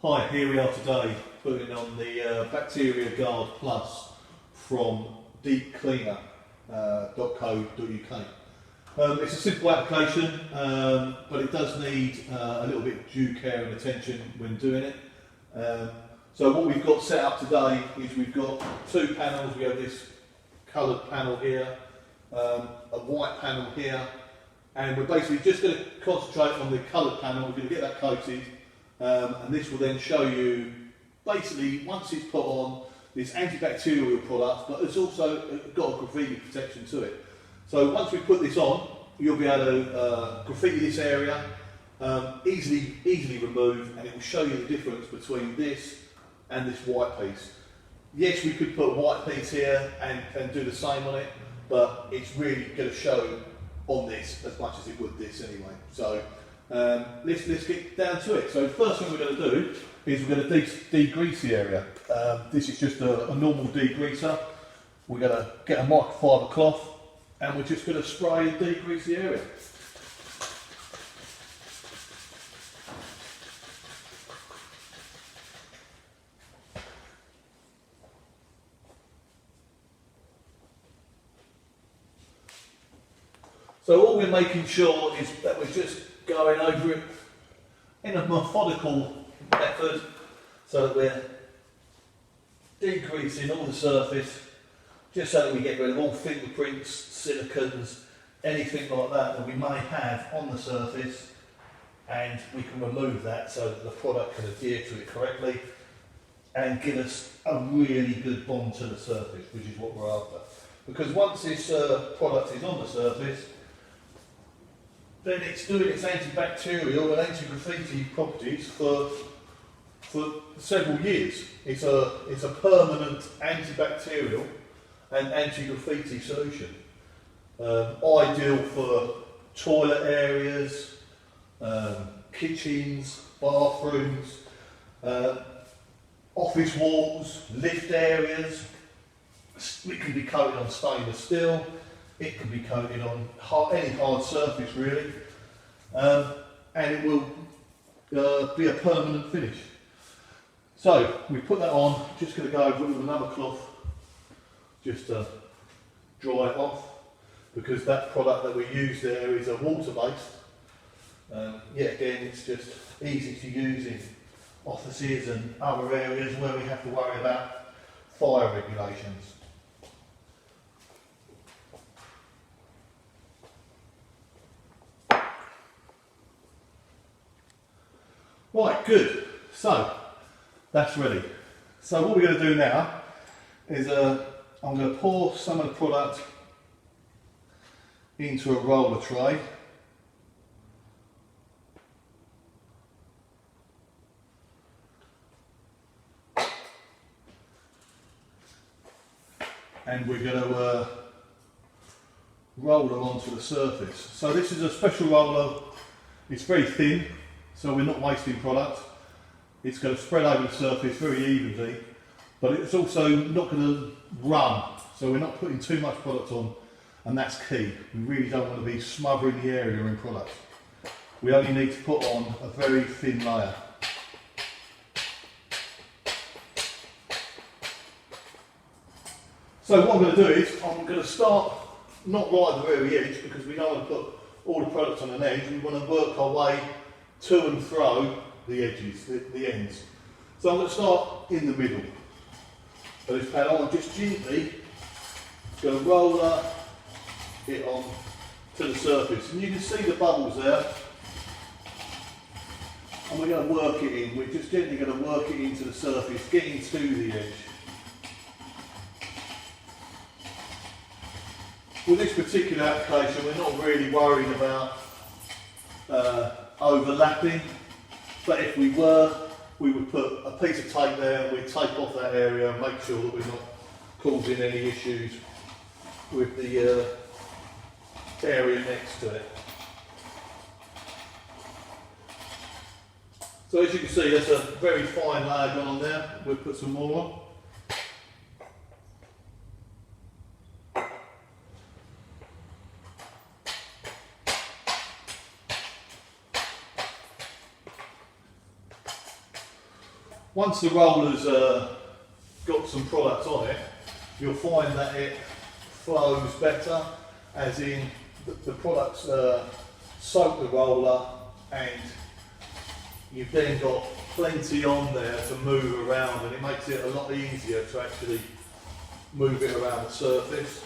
Hi, here we are today putting on the Bacteria Guard Plus from deepcleaner.co.uk. It's a simple application, but it does need a little bit of due care and attention when doing it. So what we've got set up today is we've got two panels. We have this coloured panel here, a white panel here, and we're basically just going to concentrate on the coloured panel. We're going to get that coated, and this will then show you basically, once it's put on, this antibacterial product, but it's also got a graffiti protection to it. So once we put this on, you'll be able to graffiti this area, easily remove, and it will show you the difference between this and this white piece. Yes, we could put a white piece here and do the same on it, but it's really going to show on this as much as it would this anyway. So let's get down to it. So the first thing we're going to do is we're going to degrease the area. This is just a normal degreaser. We're going to get a microfiber cloth and we're just going to spray and degrease the area. So all we're making sure is that we're just going over it in a methodical method so that we're degreasing all the surface, just so that we get rid of all fingerprints, silicons, anything like that that we may have on the surface, and we can remove that so that the product can adhere to it correctly and give us a really good bond to the surface, which is what we're after. Because once this product is on the surface, then it's doing its antibacterial and anti-graffiti properties for several years. It's a permanent antibacterial and anti-graffiti solution. Ideal for toilet areas, kitchens, bathrooms, office walls, lift areas. It can be coated on stainless steel. It can be coated on any hard surface really, and it will be a permanent finish. So we put that on, just going to go over it with another cloth just to dry it off, because that product that we use there is a water based. Yet again, it's just easy to use in offices and other areas where we have to worry about fire regulations. Right, good. So that's ready. So what we're going to do now is I'm going to pour some of the product into a roller tray. And we're going to roll it onto the surface. So this is a special roller. It's very thin, so we're not wasting product. It's going to spread over the surface very evenly, but it's also not going to run, so we're not putting too much product on, and that's key. We really don't want to be smothering the area in product. We only need to put on a very thin layer. So what I'm going to do is, I'm going to start not right at the very edge, because we don't want to put all the product on an edge. We want to work our way to and fro the edges, the ends. So I'm going to start in the middle of this panel and just gently going to roll it on to the surface. And you can see the bubbles there. And we're going to work it in. We're just gently going to work it into the surface, getting to the edge. With this particular application, we're not really worried about overlapping, but if we were, we would put a piece of tape there and we'd tape off that area and make sure that we're not causing any issues with the area next to it. So as you can see, there's a very fine layer gone on there. We'll put some more on. Once the roller's got some product on it, you'll find that it flows better, as in the products soak the roller, and you've then got plenty on there to move around, and it makes it a lot easier to actually move it around the surface.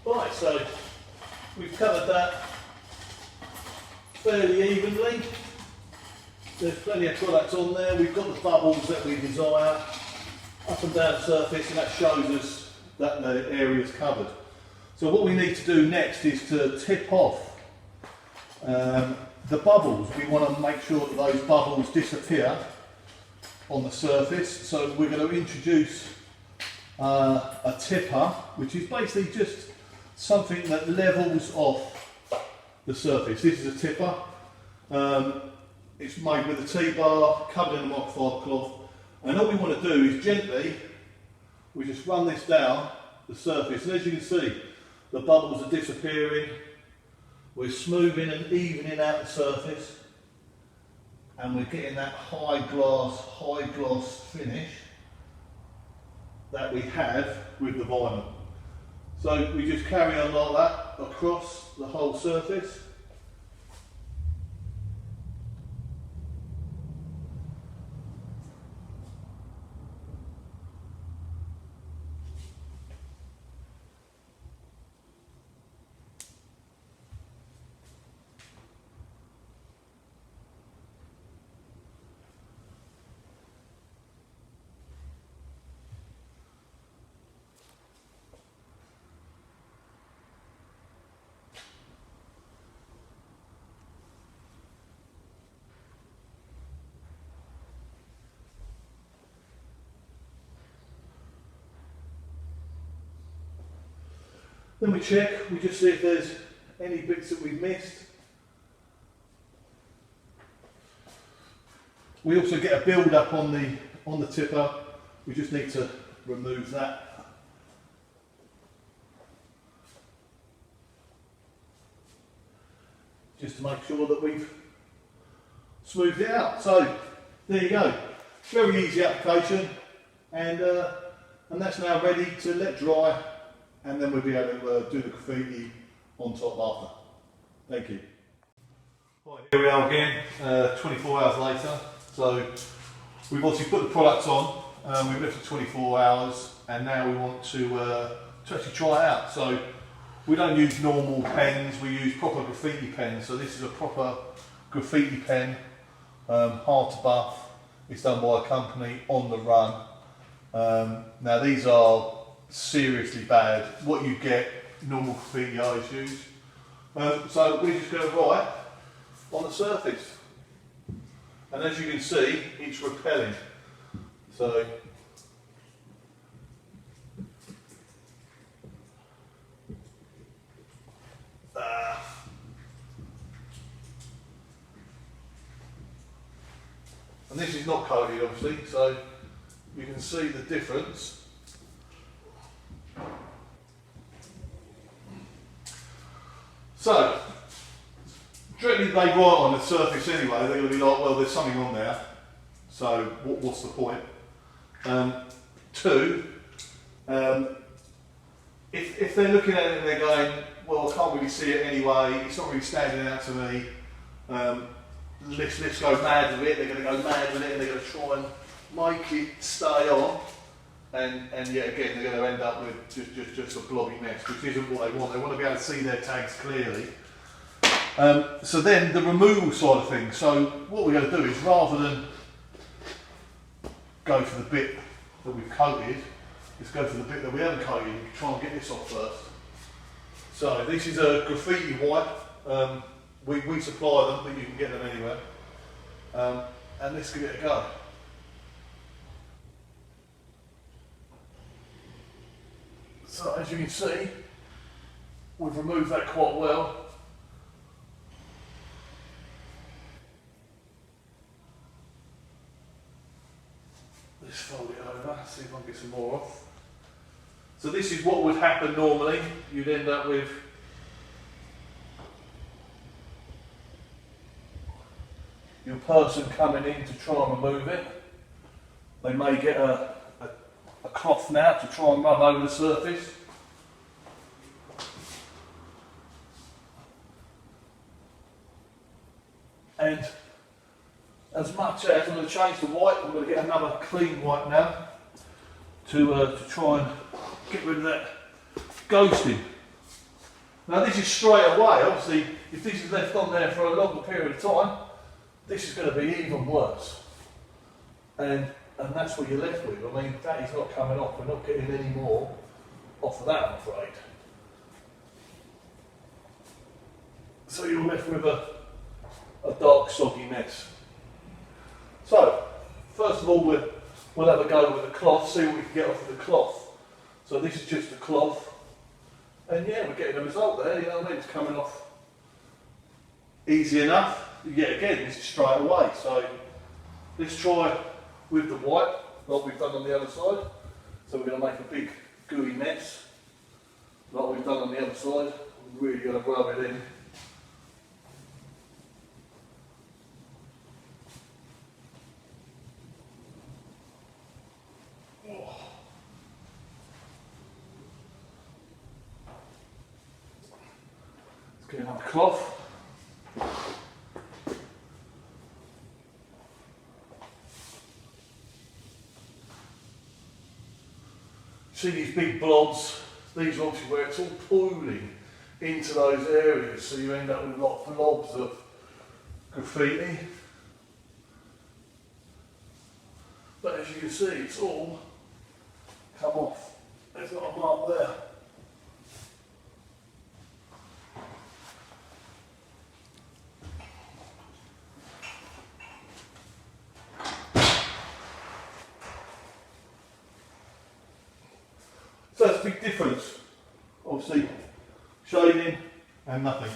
Right, so we've covered that fairly evenly. There's plenty of product on there. We've got the bubbles that we desire up and down the surface, and that shows us that the area is covered. So what we need to do next is to tip off the bubbles. We want to make sure that those bubbles disappear on the surface. So we're going to introduce a tipper, which is basically just something that levels off the surface. This is a tipper. It's made with a T-bar, covered in a microfiber cloth, and all we want to do is gently, we just run this down the surface, and as you can see, the bubbles are disappearing. We're smoothing and evening out the surface, and we're getting that high gloss finish that we have with the vinyl. So we just carry on like that across the whole surface. Then we check, we just see if there's any bits that we've missed. We also get a build up on the tipper. We just need to remove that. Just to make sure that we've smoothed it out. So there you go. Very easy application, and that's now ready to let dry. And then we'll be able to do the graffiti on top after. Thank you. Right, here we are again, 24 hours later. So we've obviously put the product on, we've left it 24 hours, and now we want to actually try it out. So we don't use normal pens, we use proper graffiti pens. So this is a proper graffiti pen, hard to buff. It's done by a company on the run. Now these are seriously bad. What you get, normal graffiti artists use. So we're just going to write on the surface, and as you can see, it's repelling. So and this is not coated, obviously, so you can see the difference. So, directly they write on the surface anyway, they're going to be like, well, there's something on there, so what's the point? Two, if they're looking at it and they're going, well, I can't really see it anyway, it's not really standing out to me, let's go mad with it, they're going to go mad with it and they're going to try and make it stay on. and yet again they're going to end up with just a blobby mess, which isn't what they want. They want to be able to see their tags clearly. So then the removal side of things. So what we're going to do is, rather than go for the bit that we've coated, let's go for the bit that we haven't coated and try and get this off first. So this is a graffiti white. We supply them, but you can get them anywhere. And let's give it a go. So as you can see, we've removed that quite well. Let's fold it over, see if I can get some more off. So this is what would happen normally. You'd end up with your person coming in to try and remove it. They may get a cloth now to try and rub over the surface. And as much as I'm going to change the white, I'm going to get another clean white now to try and get rid of that ghosting. Now this is straight away. Obviously, if this is left on there for a longer period of time, this is going to be even worse. And that's what you're left with. I mean, that is not coming off. We're not getting any more off of that, I'm afraid. So you're left with a dark, soggy mess. So, first of all, we'll have a go with the cloth, see what we can get off of the cloth. So this is just the cloth. And yeah, we're getting a result there, you know what I mean? It's coming off easy enough. Yet again, this is straight away. So let's try with the white, like we've done on the other side. So we're going to make a big gooey mess, like we've done on the other side. We're really going to rub it in. Let's get another cloth. See these big blobs, these are obviously where it's all pooling into those areas, so you end up with a lot of blobs of graffiti. But as you can see, it's all come off. There's not a mark there. So that's a big difference, obviously, shading and nothing.